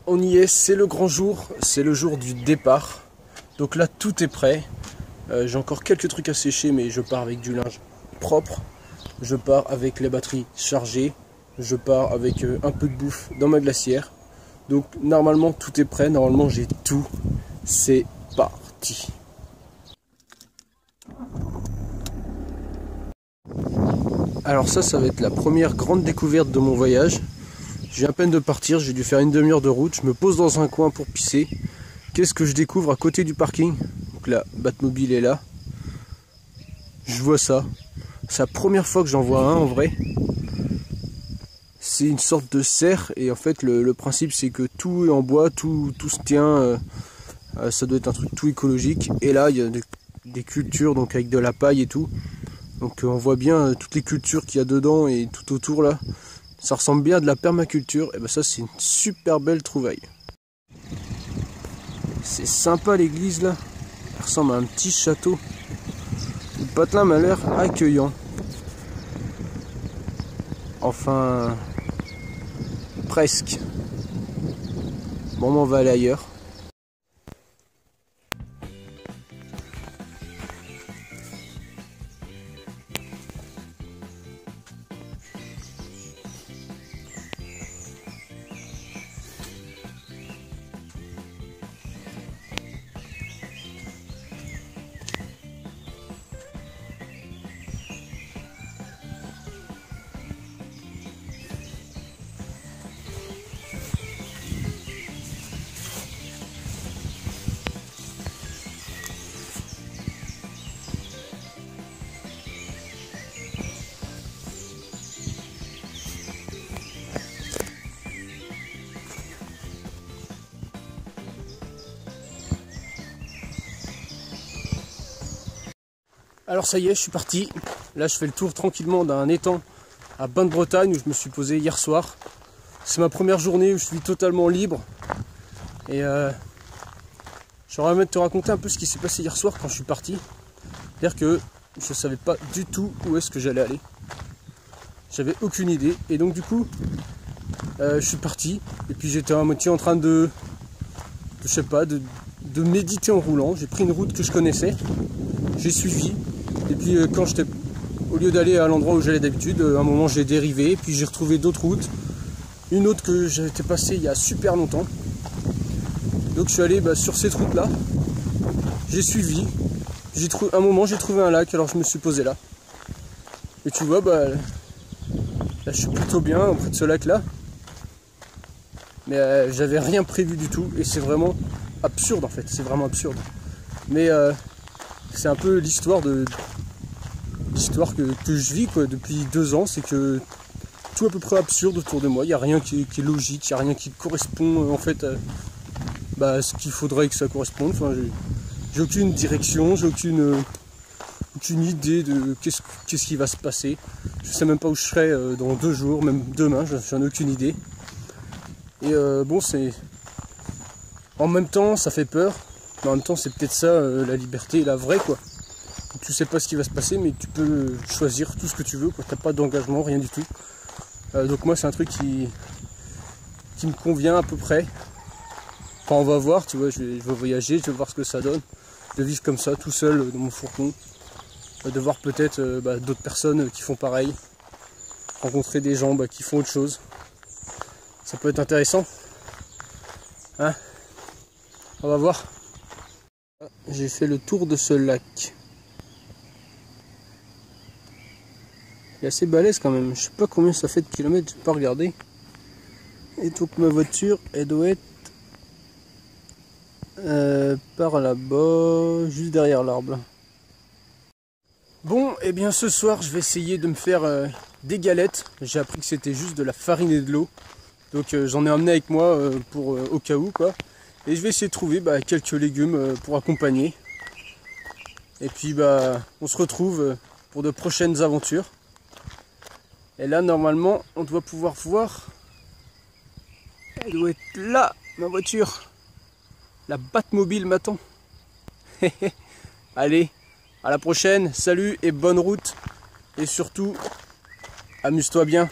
on y est, c'est le grand jour, c'est le jour du départ. Donc là, tout est prêt. J'ai encore quelques trucs à sécher, mais je pars avec du linge propre. Je pars avec les batteries chargées. Je pars avec un peu de bouffe dans ma glacière. Donc normalement, tout est prêt. Normalement, j'ai tout. C'est parti. Alors ça va être la première grande découverte de mon voyage. J'ai à peine de partir, j'ai dû faire une demi-heure de route. Je me pose dans un coin pour pisser. Qu'est-ce que je découvre à côté du parking? Donc la Batmobile est là. Je vois ça. C'est la première fois que j'en vois un en vrai. C'est une sorte de serre et en fait le principe c'est que tout est en bois, tout se tient. Ça doit être un truc tout écologique. Et là il y a des cultures donc avec de la paille et tout. Donc on voit bien toutes les cultures qu'il y a dedans et tout autour là. Ça ressemble bien à de la permaculture. Et ben ça c'est une super belle trouvaille. C'est sympa l'église là. Elle ressemble à un petit château. Le patelin m'a l'air accueillant. Enfin, presque. Bon, on va aller ailleurs. Alors ça y est, je suis parti. Là, je fais le tour tranquillement d'un étang à Bain-de-Bretagne où je me suis posé hier soir. C'est ma première journée où je suis totalement libre. Et j'aurais aimé te raconter un peu ce qui s'est passé hier soir quand je suis parti. C'est-à-dire que je ne savais pas du tout où est-ce que j'allais aller. J'avais aucune idée. Et donc du coup, je suis parti. Et puis j'étais à moitié en train de je sais pas, de méditer en roulant. J'ai pris une route que je connaissais. J'ai suivi. Et puis quand j'étais, au lieu d'aller à l'endroit où j'allais d'habitude, à un moment j'ai dérivé, puis j'ai retrouvé d'autres routes. Une autre que j'étais passé il y a super longtemps. Donc je suis allé sur cette route là. J'ai suivi. À un moment j'ai trouvé un lac, alors je me suis posé là. Et tu vois, là je suis plutôt bien auprès de ce lac là. Mais j'avais rien prévu du tout. Et c'est vraiment absurde en fait. C'est vraiment absurde. Mais c'est un peu l'histoire que je vis quoi, depuis 2 ans, c'est que tout est à peu près absurde autour de moi, il n'y a rien qui est logique, il n'y a rien qui correspond en fait à ce qu'il faudrait que ça corresponde. Enfin, j'ai aucune direction, j'ai aucune idée de qu'est-ce qui va se passer. Je sais même pas où je serai dans 2 jours, même demain, j'en ai aucune idée. Et bon, c'est en même temps ça fait peur. Mais en même temps, c'est peut-être ça, la liberté, la vraie, quoi. Tu sais pas ce qui va se passer, mais tu peux choisir tout ce que tu veux, quoi. T'as pas d'engagement, rien du tout. Donc moi, c'est un truc qui me convient à peu près. Enfin, on va voir, tu vois, je vais voyager, je vais voir ce que ça donne. De vivre comme ça, tout seul, dans mon fourgon. De voir peut-être d'autres personnes qui font pareil. Rencontrer des gens qui font autre chose. Ça peut être intéressant. Hein? On va voir. J'ai fait le tour de ce lac. Il est assez balèze quand même. Je sais pas combien ça fait de kilomètres, j'ai pas regardé. Et donc ma voiture, elle doit être par là-bas, juste derrière l'arbre. Bon, et bien ce soir, je vais essayer de me faire des galettes. J'ai appris que c'était juste de la farine et de l'eau. Donc j'en ai emmené avec moi pour au cas où quoi. Et je vais essayer de trouver quelques légumes pour accompagner. Et puis on se retrouve pour de prochaines aventures. Et là normalement on doit pouvoir voir. Elle doit être là, ma voiture. La Batmobile m'attend. Allez, à la prochaine, salut et bonne route. Et surtout, amuse-toi bien.